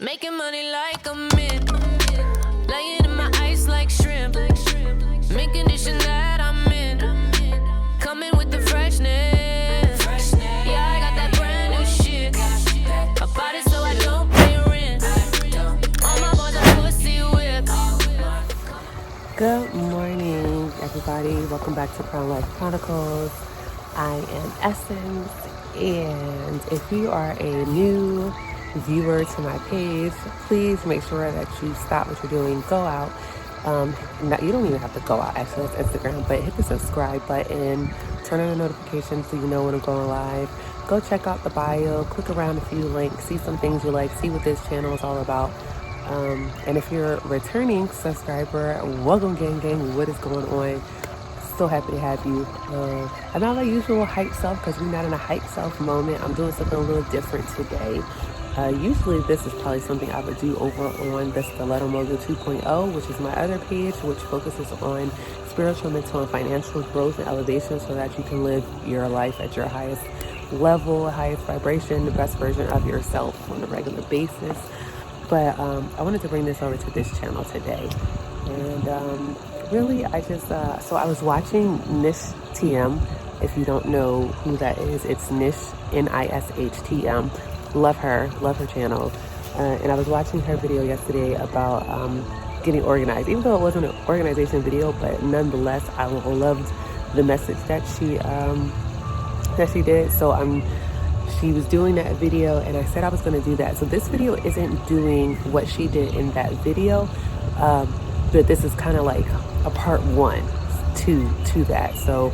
Making money like a mint. Laying in my ice like shrimp. Mint condition that I'm in. Coming with the freshness. Yeah, I got that brand new shit. I bought it so I don't pay rent. All my boys are pussy whip. Good morning, everybody. Welcome back to Crown Life Chronicles. I am Essence, and if you are a new viewer to my page, please make sure that you stop what you're doing, go out. You don't even have to go out, actually, it's Instagram, but hit the subscribe button, turn on the notifications so you know when I'm going live. Go check out the bio, click around a few links, see some things you like, see what this channel is all about. And if you're a returning subscriber, welcome gang, what is going on? So happy to have you. I'm not my usual hype self because we're not in a hype self moment. I'm doing something a little different today. Usually this is probably something I would do over on the Stiletto Mogul 2.0, which is my other page, which focuses on spiritual, mental, and financial growth and elevation so that you can live your life at your highest level, highest vibration, the best version of yourself on a regular basis. But I wanted to bring this over to this channel today. And really, I just, so I was watching NishTM. If you don't know who that is, it's Nish, NishTM. Love her channel. And I was watching her video yesterday about getting organized. Even though it wasn't an organization video, but nonetheless, I loved the message that she did. So she was doing that video, and I said I was going to do that. So this video isn't doing what she did in that video, but this is kind of like a part one to that. So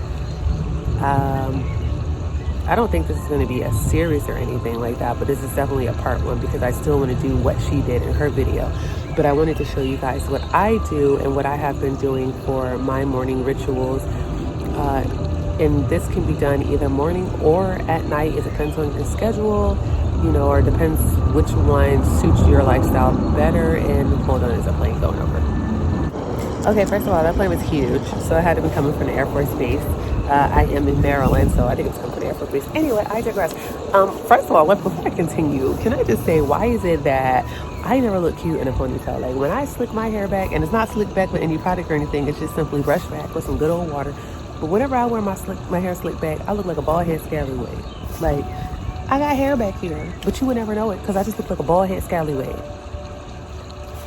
I don't think this is going to be a series or anything like that, but this is definitely a part one because I still want to do what she did in her video. But I wanted to show you guys what I do and what I have been doing for my morning rituals. And this can be done either morning or at night. It depends on your schedule, or it depends which one suits your lifestyle better. And hold on, there's a plane going over. Okay, first of all, that plane was huge, so I had to be coming from the Air Force Base. I am in Maryland, so I think it's coming from the Air Force Base. Anyway, I digress. First of all, before I continue, can I just say, why is it that I never look cute in a ponytail? Like, when I slick my hair back, and it's not slicked back with any product or anything, it's just simply brushed back with some good old water. But whenever I wear my hair slicked back, I look like a bald head scallywag. Like, I got hair back here, but you would never know it because I just look like a bald head scallywag.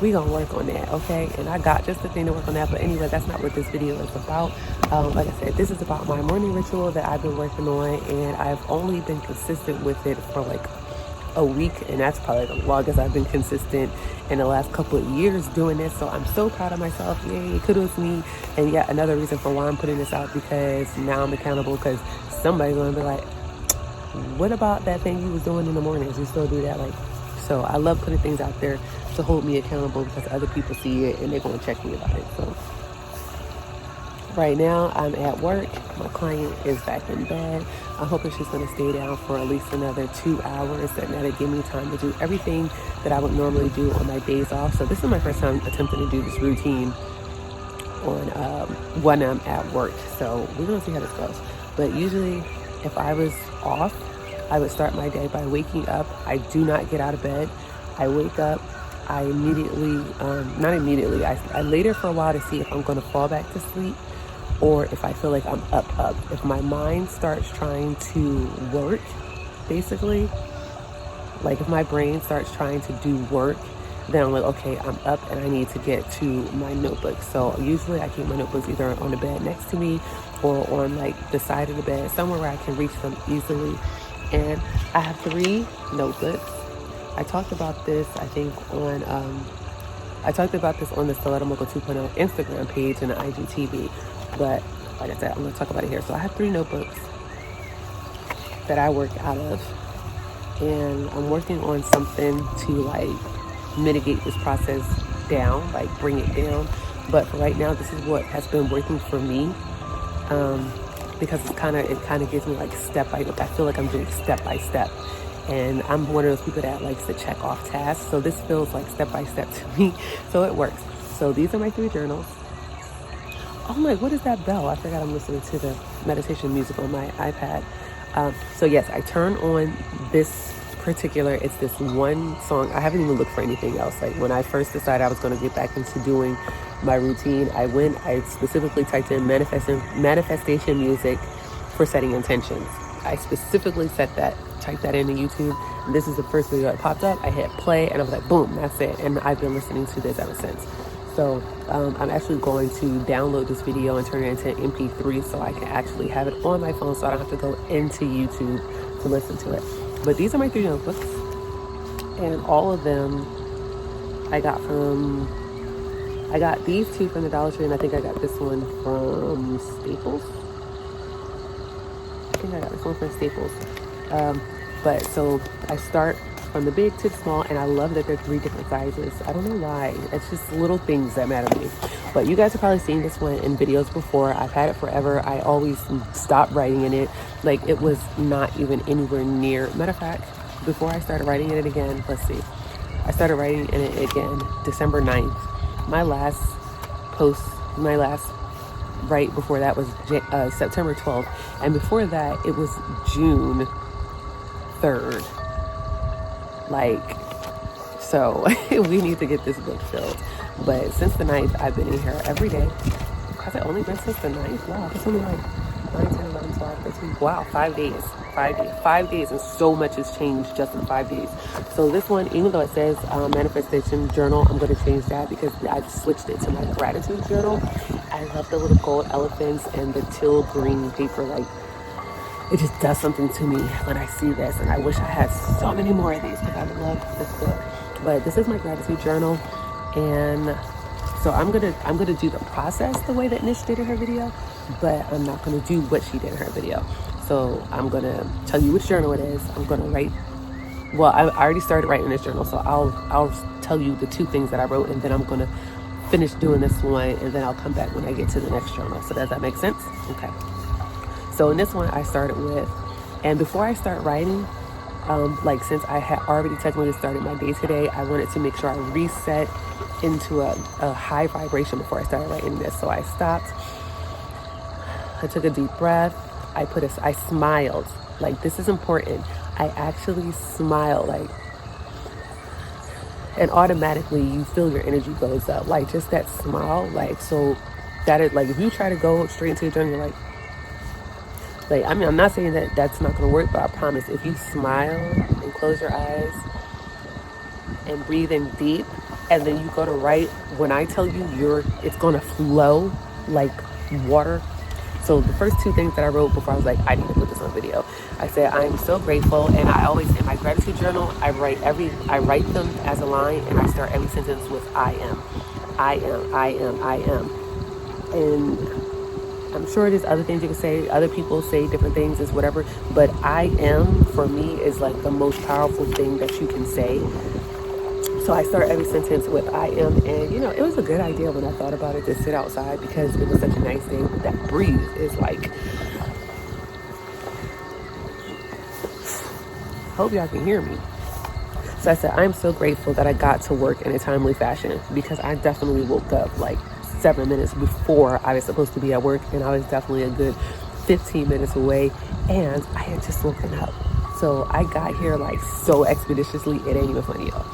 We gonna work on that, okay? And I got just the thing to work on that. But anyway, that's not what this video is about. Like I said, this is about my morning ritual that I've been working on, and I've only been consistent with it for like a week, and that's probably the longest I've been consistent in the last couple of years doing this. So I'm so proud of myself. Yay, kudos to me. And yet another reason for why I'm putting this out, because now I'm accountable, because somebody's gonna be like, what about that thing you was doing in the mornings? You still do that? Like, so I love putting things out there to hold me accountable because other people see it and they're going to check me about it. So right now I'm at work. My client is back in bed. I hope that she's going to stay down for at least another 2 hours, and that'll give me time to do everything that I would normally do on my days off. So this is my first time attempting to do this routine on when I'm at work. So we're going to see how this goes. But usually if I was off, I would start my day by waking up. I do not get out of bed. I wake up. I immediately, not immediately, I lay there for a while to see if I'm going to fall back to sleep or if I feel like I'm up. If my mind starts trying to work, basically, like if my brain starts trying to do work, then I'm like, okay, I'm up and I need to get to my notebook. So usually I keep my notebooks either on the bed next to me or on like the side of the bed, somewhere where I can reach them easily. And I have 3 notebooks. I talked about this, I think, on the Stiletto Mogul 2.0 Instagram page and the IGTV. But like I said, I'm going to talk about it here. So I have 3 notebooks that I work out of. And I'm working on something to like mitigate this process down, like bring it down. But for right now, this is what has been working for me. Because it kind of gives me like step by, I feel like I'm doing step by step. And I'm one of those people that likes to check off tasks. So this feels like step by step to me. So it works. So these are my 3 journals. Oh my, what is that bell? I forgot I'm listening to the meditation music on my iPad. So yes, I turn on this particular, it's this one song. I haven't even looked for anything else. Like when I first decided I was going to get back into doing my routine, I specifically typed in manifestation music for setting intentions. I specifically typed that into YouTube. And this is the first video that popped up. I hit play and I was like, boom, that's it. And I've been listening to this ever since. So I'm actually going to download this video and turn it into MP3 so I can actually have it on my phone so I don't have to go into YouTube to listen to it. But these are my 3 notebooks. And all of them I got these 2 from the Dollar Tree, and I think I got this one from Staples. I think I got this one from Staples. But so I start from the big to the small, and I love that there are 3 different sizes. I don't know why. It's just little things that matter to me. But you guys have probably seen this one in videos before. I've had it forever. I always stopped writing in it. Like, it was not even anywhere near. Matter of fact, before I started writing in it again, let's see. I started writing in it again December 9th. My last write before that was September 12th. And before that, it was June 3rd. Like, so we need to get this book filled. But since the 9th, I've been in here every day. Has it only been since the 9th? Wow, it's only like 9, 10, 11, 12, 13. Wow, 5 days. 5 days. 5 days, and so much has changed just in 5 days. So this one, even though it says manifestation journal, I'm going to change that because I've switched it to my gratitude journal. I love the little gold elephants and the teal green paper. Like, it just does something to me when I see this, and I wish I had so many more of these because I love this book. But this is my gratitude journal, and so I'm gonna do the process the way that Nish did in her video, but I'm not gonna do what she did in her video. So I'm gonna tell you which journal it is. I'm gonna write. Well, I already started writing this journal, so I'll tell you the 2 things that I wrote, and then I'm gonna finish doing this one, and then I'll come back when I get to the next journal. So does that make sense? Okay. So in this one, I started with, and before I start writing, like since I had already technically started my day today, I wanted to make sure I reset into a high vibration before I started writing this. So I stopped, I took a deep breath, I smiled. Like, this is important. I actually smiled, like, and automatically you feel your energy goes up. Like, just that smile, like, so that is, like, if you try to go straight into your journey, you're like, I mean, I'm not saying that that's not going to work, but I promise if you smile and close your eyes and breathe in deep, and then you go to write, when I tell you it's going to flow like water. So the first 2 things that I wrote before I was like, I need to put this on video. I said, I'm so grateful. And I always, in my gratitude journal, I write them as a line, and I start every sentence with I am. I am, I am, I am. And I'm sure there's other things you can say. Other people say different things, is whatever. But I am, for me, is like the most powerful thing that you can say. So I start every sentence with I am. And, you know, it was a good idea when I thought about it to sit outside because it was such a nice day. But that breeze is like, hope y'all can hear me. So I said, I'm so grateful that I got to work in a timely fashion, because I definitely woke up like 7 minutes before I was supposed to be at work, and I was definitely a good 15 minutes away, and I had just woken up. So I got here like so expeditiously, it ain't even funny, y'all.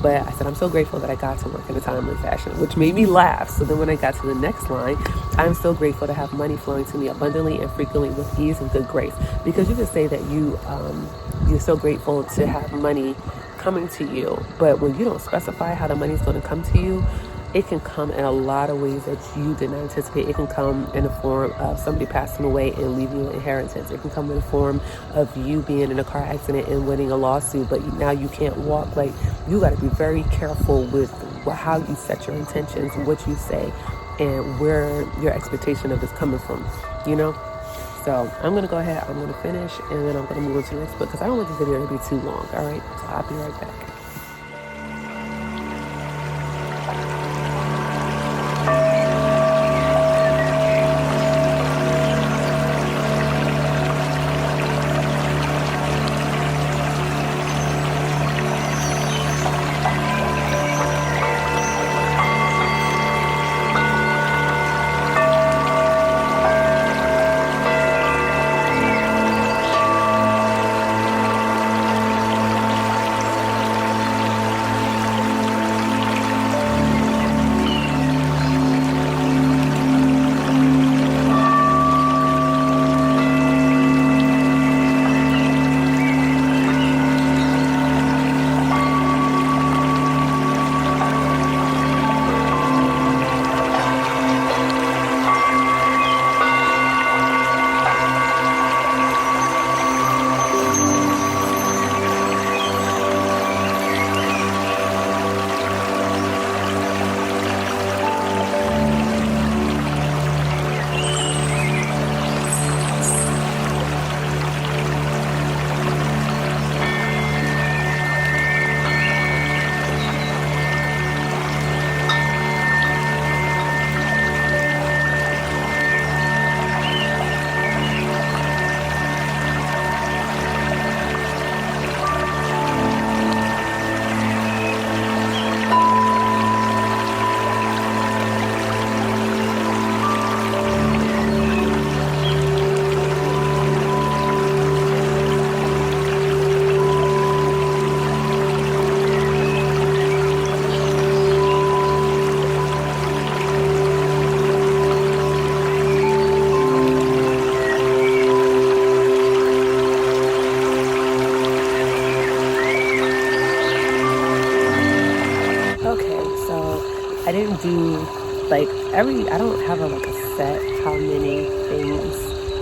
But I said, I'm so grateful that I got to work in a timely fashion, which made me laugh. So then when I got to the next line, I'm so grateful to have money flowing to me abundantly and frequently with ease and good grace. Because you can say that you're so grateful to have money coming to you, but when you don't specify how the money's going to come to you, it can come in a lot of ways that you did not anticipate. It can come in the form of somebody passing away and leaving you an inheritance. It can come in the form of you being in a car accident and winning a lawsuit, but now you can't walk. Like, you got to be very careful with how you set your intentions, what you say, and where your expectation of this coming from, you know? So I'm going to go ahead, I'm going to finish, and then I'm going to move on to the next book because I don't want this video to be too long, all right? So I'll be right back. do like I don't have like a set how many things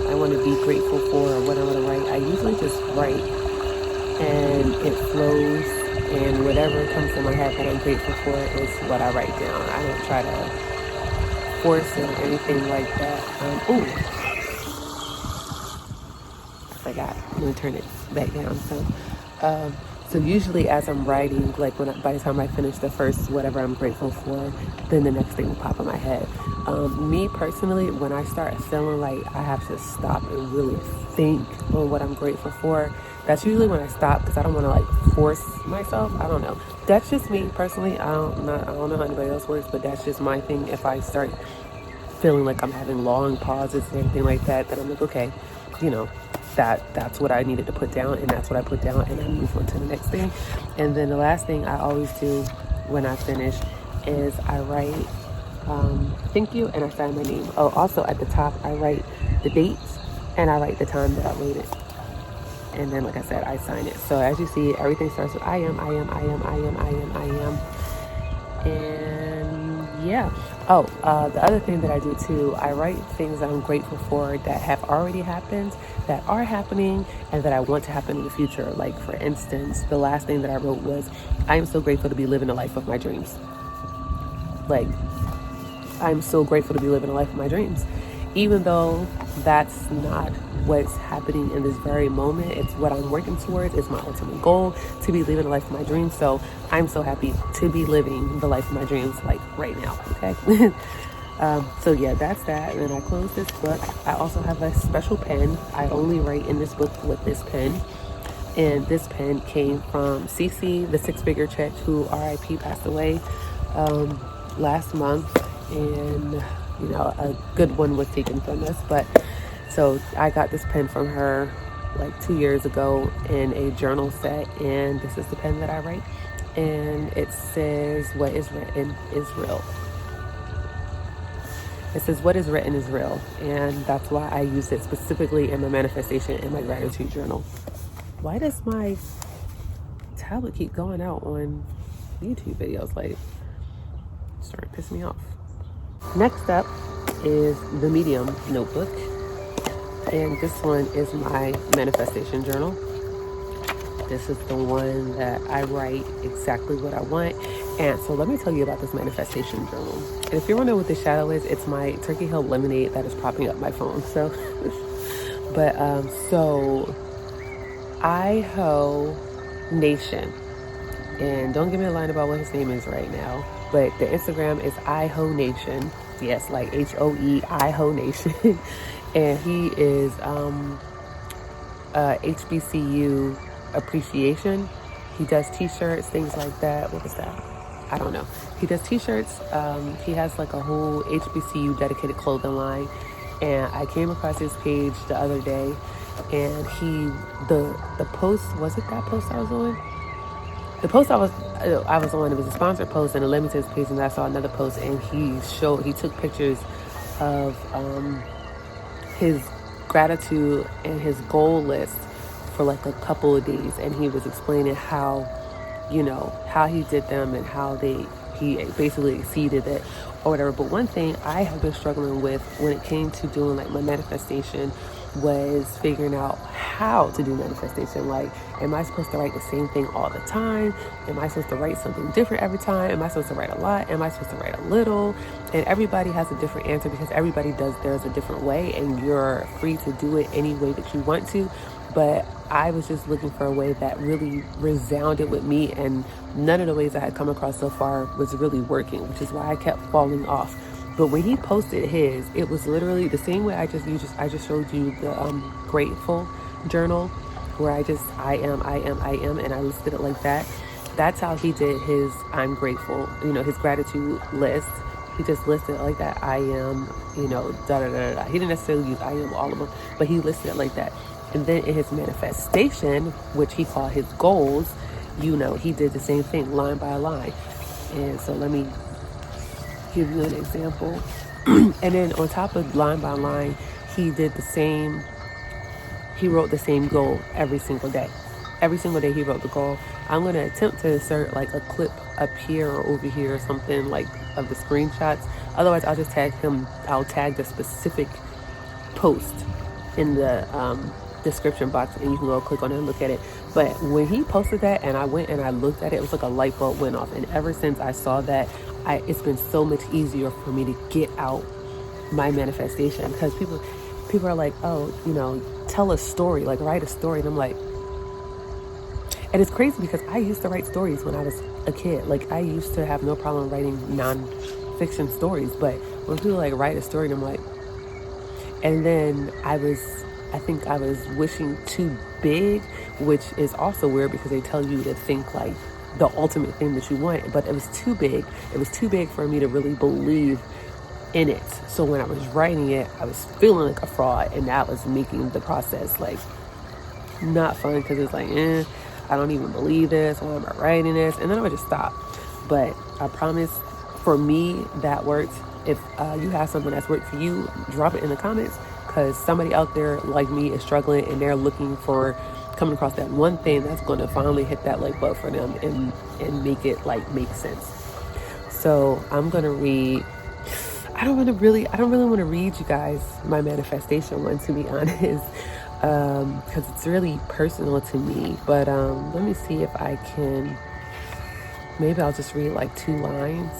I want to be grateful for or what I want to write. I usually just write and it flows, and whatever comes to my head that I'm grateful for is what I write down. I don't try to force it or anything like that. I forgot. I'm gonna turn it back down. So usually as I'm writing, like by the time I finish the first whatever I'm grateful for, then the next thing will pop in my head. Me personally, when I start feeling like I have to stop and really think on what I'm grateful for, that's usually when I stop, because I don't want to like force myself. I don't know. That's just me personally. I don't know how anybody else works, but that's just my thing. If I start feeling like I'm having long pauses and everything like that, then I'm like, okay, you know, that's what I needed to put down, and that's what I put down, and I move on to the next thing. And then the last thing I always do when I finish is I write thank you, and I sign my name. Oh, also at the top I write the dates and I write the time that I wrote it. And then, like I said, I sign it. So as you see, everything starts with I am. And yeah. Oh, the other thing that I do too, I write things that I'm grateful for that have already happened, that are happening, and that I want to happen in the future. Like, for instance, the last thing that I wrote was, I am so grateful to be living the life of my dreams. Like, I'm so grateful to be living the life of my dreams. Even though that's not what's happening in this very moment, it's what I'm working towards. It's my ultimate goal to be living the life of my dreams. So I'm so happy to be living the life of my dreams, like right now. Okay. So yeah, that's that. And then I close this book. I also have a special pen. I only write in this book with this pen. And this pen came from Cece, the 6-figure chick who RIP passed away last month. And you know, a good one was taken from us. But so I got this pen from her like 2 years ago in a journal set, and this is the pen that I write. And it says, what is written is real. It says, what is written is real. And that's why I use it specifically in my manifestation and my gratitude journal. Why does my tablet keep going out on YouTube videos? Like, it's starting to piss me off. Next up is the Medium notebook, and this one is my manifestation journal. This is the one that I write exactly what I want. And so let me tell you about this manifestation journal. And if you're wondering what the shadow is, it's my Turkey Hill lemonade that is propping up my phone. So so Iho Nation, and don't give me a line about what his name is right now, but the Instagram is Iho Nation. Yes, like HOE, Iho Nation. And he is HBCU appreciation. He does t-shirts, things like that. What was that? I don't know. He does t-shirts. He has like a whole HBCU dedicated clothing line. And I came across his page the other day, and the post, was it that post I was on? The post I was on, it was a sponsored post, and it led me to his page, and I saw another post, and he took pictures of his gratitude and his goal list for like a couple of days, and he was explaining how, you know, how he did them and how he basically exceeded it or whatever. But one thing I have been struggling with when it came to doing like my manifestation was figuring out how to do manifestation. Like, am I supposed to write the same thing all the time? Am I supposed to write something different every time? Am I supposed to write a lot? Am I supposed to write a little? And everybody has a different answer, because everybody does theirs a different way, and you're free to do it any way that you want to. But I was just looking for a way that really resounded with me, and none of the ways I had come across so far was really working, which is why I kept falling off. But when he posted his, it was literally the same way I just showed you the grateful journal, where I am, and I listed it like that. That's how he did his I'm grateful, you know, his gratitude list. He just listed it like that. I am, you know, da da da da. He didn't necessarily use I am all of them, but he listed it like that. And then in his manifestation, which he called his goals, you know, he did the same thing, line by line. And so let me give you an example. And then on top of line by line, he wrote the same goal every single day. Every single day he wrote the goal. I'm going to attempt to insert like a clip up here or over here or something like of the screenshots. Otherwise, I'll just tag him. I'll tag the specific post in the description box, and you can go click on it and look at it. But when he posted that and I went and I looked at it, it was like a light bulb went off. And ever since I saw that, it's been so much easier for me to get out my manifestation, because people are like, oh, you know, tell a story, like write a story. And I'm like, and it's crazy because I used to write stories when I was a kid. Like, I used to have no problem writing non-fiction stories, but when people like write a story, and I'm like, and then I think I was wishing too big, which is also weird because they tell you to think like the ultimate thing that you want, but it was too big. It was too big for me to really believe in it. So when I was writing it, I was feeling like a fraud, and that was making the process like not fun, because it's like, I don't even believe this. Why am I writing this? And then I would just stop. But I promise, for me, that worked. If you have something that's worked for you, drop it in the comments, because somebody out there like me is struggling, and they're looking for coming across that one thing that's going to finally hit that like button for them and make it like make sense. So I'm going to read. I don't really want to read you guys my manifestation one, to be honest, because it's really personal to me. But let me see if I can. Maybe I'll just read like 2 lines.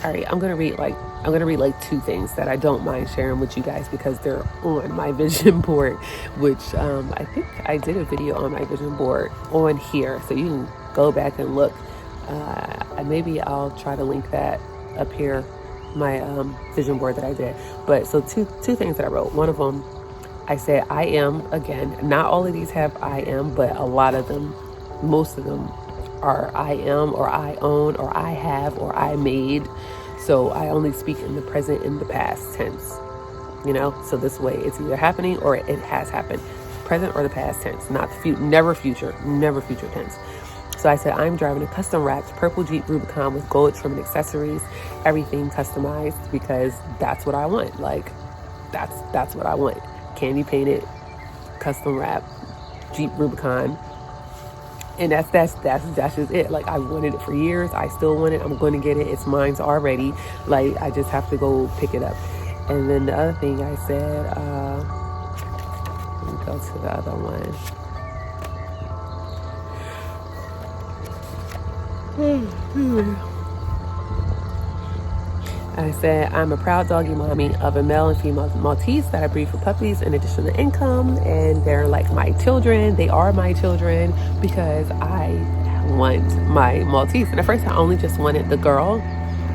All right, I'm gonna read like 2 things that I don't mind sharing with you guys, because they're on my vision board, which I think I did a video on my vision board on here, so you can go back and look. Maybe I'll try to link that up here, my vision board that I did. But so two things that I wrote. One of them, I said I am. Again, not all of these have I am, but a lot of them, most of them are I am, or I own, or I have, or I made. So I only speak in the present, in the past tense, you know? So this way it's either happening or it has happened. Present or the past tense, not the never future tense. So I said, I'm driving a custom wrapped purple Jeep Rubicon with gold trim and accessories, everything customized, because that's what I want. Like, that's what I want. Candy painted, custom wrapped Jeep Rubicon. And that's just it. Like, I wanted it for years. I still want it. I'm going to get it. It's mine's already. Like, I just have to go pick it up. And then the other thing I said, let me go to the other one. I said, I'm a proud doggy mommy of a male and female Maltese that I breed for puppies in addition to income, and they're like my children. They are my children because I want my Maltese. And at first I only just wanted the girl.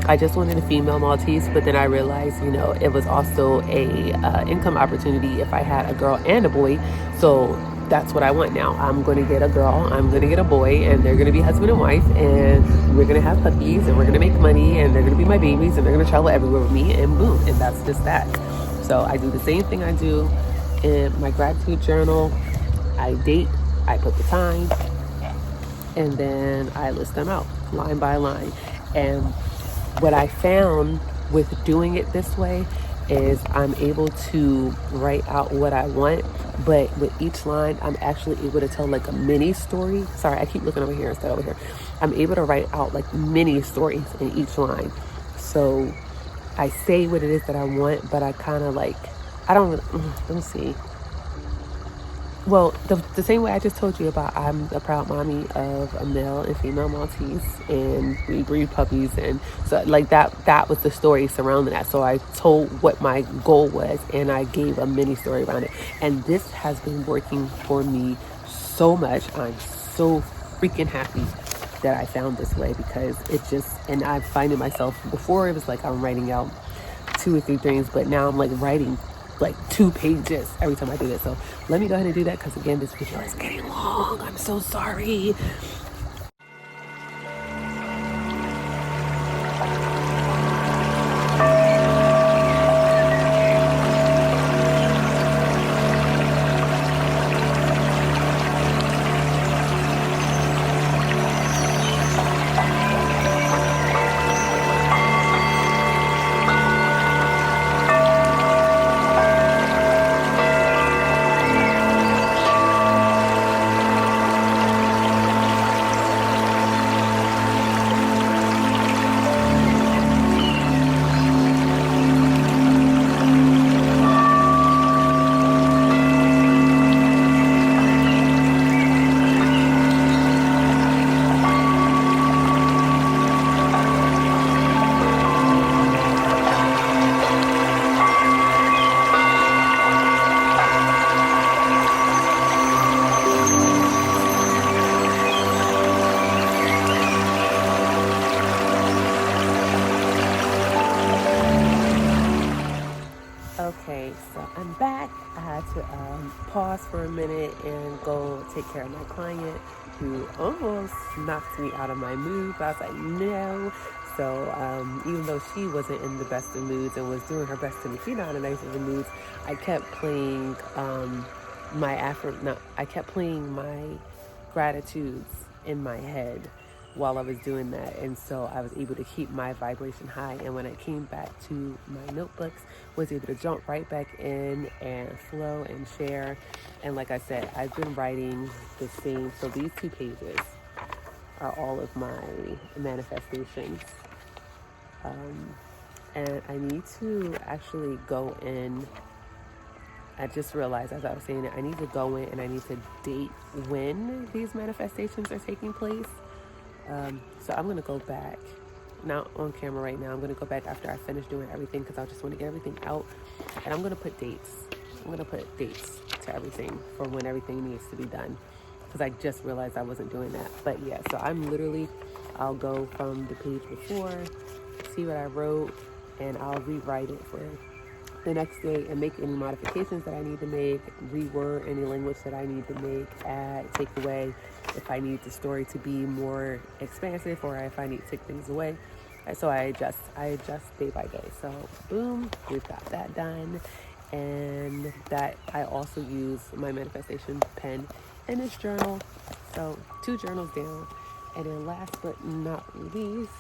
I just wanted a female Maltese, but then I realized, you know, it was also a income opportunity if I had a girl and a boy. So that's what I want now. I'm going to get a girl, I'm going to get a boy, and they're going to be husband and wife, and we're going to have puppies, and we're going to make money, and they're going to be my babies, and they're going to travel everywhere with me, and boom, and that's just that. So I do the same thing I do in my gratitude journal. I date, I put the time, and then I list them out line by line. And what I found with doing it this way is I'm able to write out what I want, but with each line I'm actually able to tell like a mini story. Sorry, I keep looking over here instead of over here. I'm able to write out like mini stories in each line. So I say what it is that I want, but I kind of like, I don't, let me see. Well, the same way I just told you about, I'm a proud mommy of a male and female Maltese, and we breed puppies, and so like that was the story surrounding that. So I told what my goal was, and I gave a mini story around it, and this has been working for me so much. I'm so freaking happy that I found this way, because it just, and I'm finding myself, before it was like I'm writing out 2 or 3 things, but now I'm like writing like 2 pages every time I do this. So let me go ahead and do that, because again, this video is getting long. I'm so sorry. Okay, so I'm back. I had to pause for a minute and go take care of my client who almost knocked me out of my mood. But I was like, no. So even though she wasn't in the best of moods and was doing her best to make me not in the nicest of moods, I kept playing I kept playing my gratitudes in my head while I was doing that, and so I was able to keep my vibration high. And when I came back to my notebooks, was able to jump right back in and flow and share. And like I said, I've been writing the same, so these 2 pages are all of my manifestations, and I need to actually go in. I just realized as I was saying it, I need to go in and I need to date when these manifestations are taking place. So I'm going to go back, not on camera right now. I'm going to go back after I finish doing everything because I just want to get everything out. And I'm going to put dates. I'm going to put dates to everything for when everything needs to be done, because I just realized I wasn't doing that. But yeah, so I'll go from the page before, see what I wrote, and I'll rewrite it for the next day and make any modifications that I need to make, reword any language that I need to make, add, take away, if I need the story to be more expansive or if I need to take things away. So I adjust day by day. So boom, we've got that done. And that I also use my manifestation pen in this journal. So 2 journals down. And then last but not least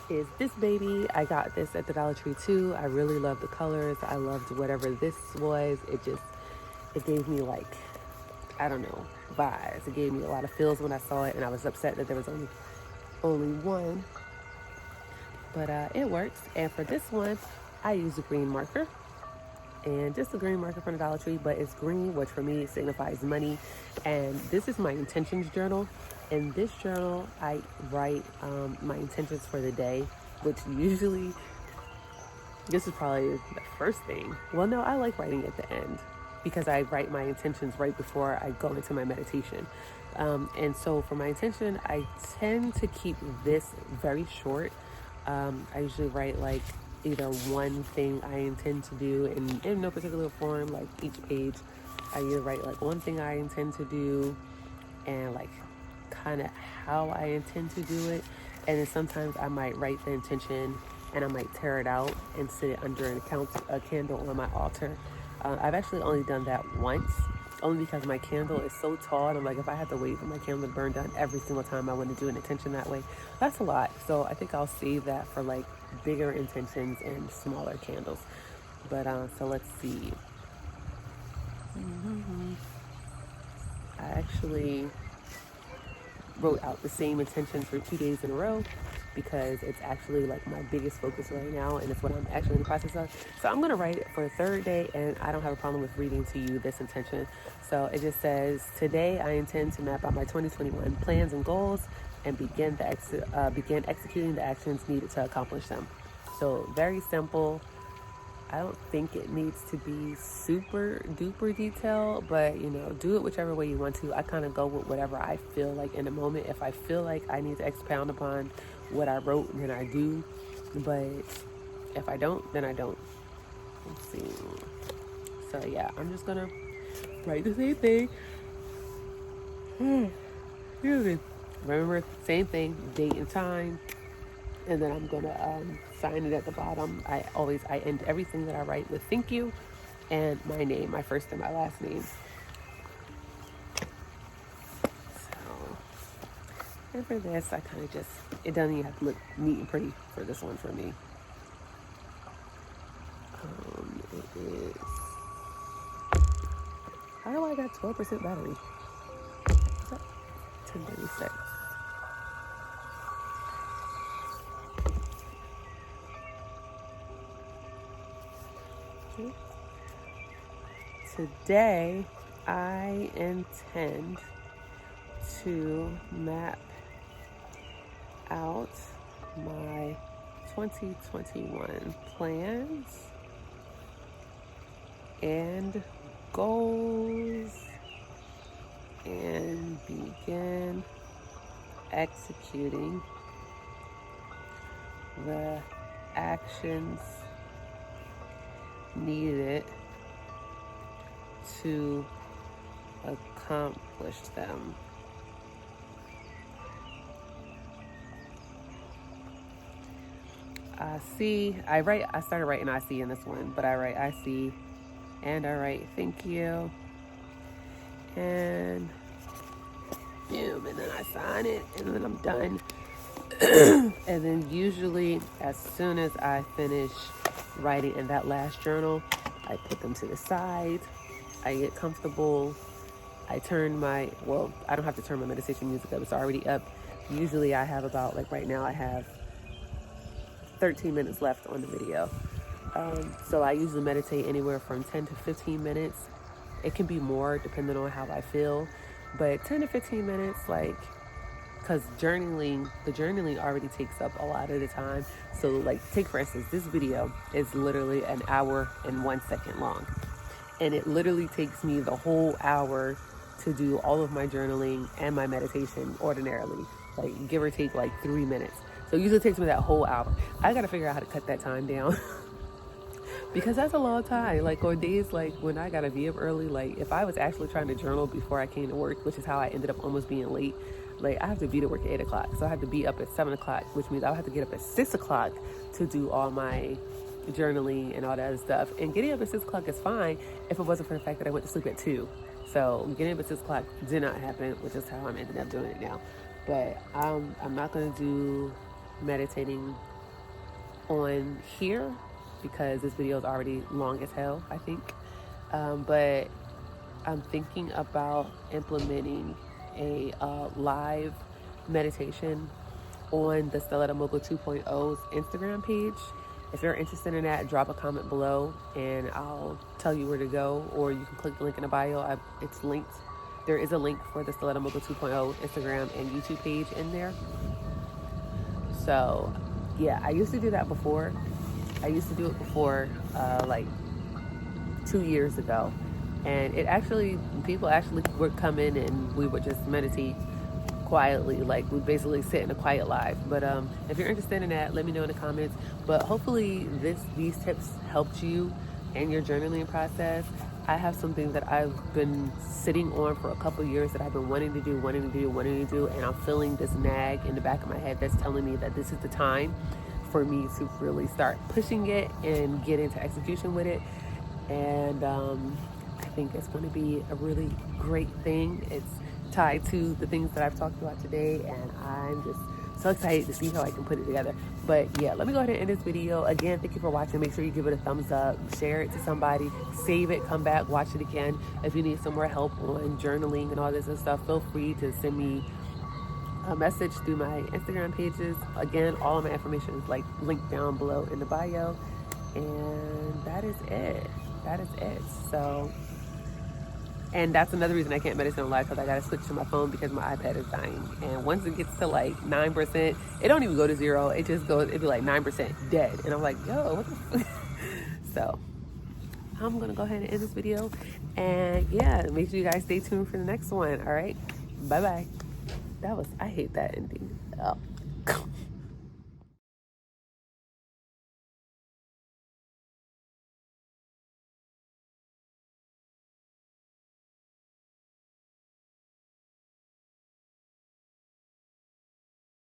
is this baby. I got this at the Dollar Tree too. I really love the colors. I loved whatever this was. It gave me like, I don't know, vibes. It gave me a lot of feels when I saw it, and I was upset that there was only one. But it works. And for this one, I use a green marker. And just a green marker from the Dollar Tree, but it's green, which for me signifies money. And this is my intentions journal. In this journal, I write my intentions for the day, which usually, this is probably the first thing. Well, no, I like writing at the end because I write my intentions right before I go into my meditation. And so for my intention, I tend to keep this very short. I usually write like either one thing I intend to do in no particular form, like each page. I either write like one thing I intend to do and like kind of how I intend to do it. And then sometimes I might write the intention and I might tear it out and sit it under a candle on my altar. I've actually only done that once, only because my candle is so tall. And I'm like, if I had to wait for my candle to burn down every single time I want to do an intention that way, that's a lot. So I think I'll save that for like bigger intentions and smaller candles. But so let's see. I actually wrote out the same intentions for 2 days in a row because it's actually like my biggest focus right now, and it's what I'm actually in the process of. So I'm going to write it for the 3rd day, and I don't have a problem with reading to you this intention. So it just says, today I intend to map out my 2021 plans and goals and begin executing the actions needed to accomplish them. So very simple. I don't think it needs to be super duper detailed, but you know, do it whichever way you want to. I kind of go with whatever I feel like in the moment. If I feel like I need to expound upon what I wrote, then I do. But if I don't, then I don't. Let's see. So yeah, I'm just gonna write the same thing. Remember, same thing, date and time. And then I'm gonna sign it at the bottom. I end everything that I write with thank you and my name, my first and my last name. So, and for this, I kind of it doesn't even have to look neat and pretty for this one for me. It is, how do I got 12% battery? Is that 1036? Today, I intend to map out my 2021 plans and goals and begin executing the actions needed to accomplish them. I see. I started writing I see in this one, but I write I see, and I write thank you, and boom, and then I sign it, and then I'm done. And then usually as soon as I finish writing in that last journal, I put them to the side, I get comfortable, I turn my, well, I don't have to turn my meditation music up, it's already up. Usually I have about, like right now I have 13 minutes left on the video. So I usually meditate anywhere from 10 to 15 minutes. It can be more depending on how I feel, but 10 to 15 minutes, like, because the journaling already takes up a lot of the time. So like, take for instance, this video is literally an hour and 1 second long. And it literally takes me the whole hour to do all of my journaling and my meditation ordinarily, like give or take like 3 minutes. So it usually takes me that whole hour. I gotta figure out how to cut that time down because that's a long time. Like on days like when I gotta be up early, like if I was actually trying to journal before I came to work, which is how I ended up almost being late, like I have to be to work at 8 o'clock. So I have to be up at 7 o'clock, which means I would have to get up at 6 o'clock to do all my journaling and all that other stuff. And getting up at 6 o'clock is fine if it wasn't for the fact that I went to sleep at 2. So getting up at 6 o'clock did not happen, which is how I'm ending up doing it now. But I'm not going to do meditating on here because this video is already long as hell, I think. But I'm thinking about implementing a live meditation on the Stiletto Mogul 2.0's Instagram page. If you're interested in that, drop a comment below and I'll tell you where to go, or you can click the link in the bio. It's linked. There is a link for the Stiletto Mogul 2.0 Instagram and YouTube page in there. So yeah, I used to do that before. I used to do it before like 2 years ago. And it actually, people actually would come in and we would just meditate quietly, like we basically sit in a quiet live. But if you're interested in that, let me know in the comments. But hopefully these tips helped you in your journaling process. I have some things that I've been sitting on for a couple years that I've been wanting to do, and I'm feeling this nag in the back of my head that's telling me that this is the time for me to really start pushing it and get into execution with it. And I think it's going to be a really great thing. It's tied to the things that I've talked about today, and I'm just so excited to see how I can put it together. But yeah, let me go ahead and end this video. Again, thank you for watching. Make sure you give it a thumbs up, share it to somebody, save it, come back, watch it again. If you need some more help on journaling and all this and stuff, feel free to send me a message through my Instagram pages. Again, all of my information is like linked down below in the bio. And that is it. So, and that's another reason I can't meditate on live, because I gotta switch to my phone because my iPad is dying. And once it gets to like 9%, it don't even go to 0. It just goes, it'd be like 9% dead. And I'm like, yo, what the fuck? So I'm gonna go ahead and end this video. And yeah, make sure you guys stay tuned for the next one. All right, bye-bye. I hate that ending. Oh.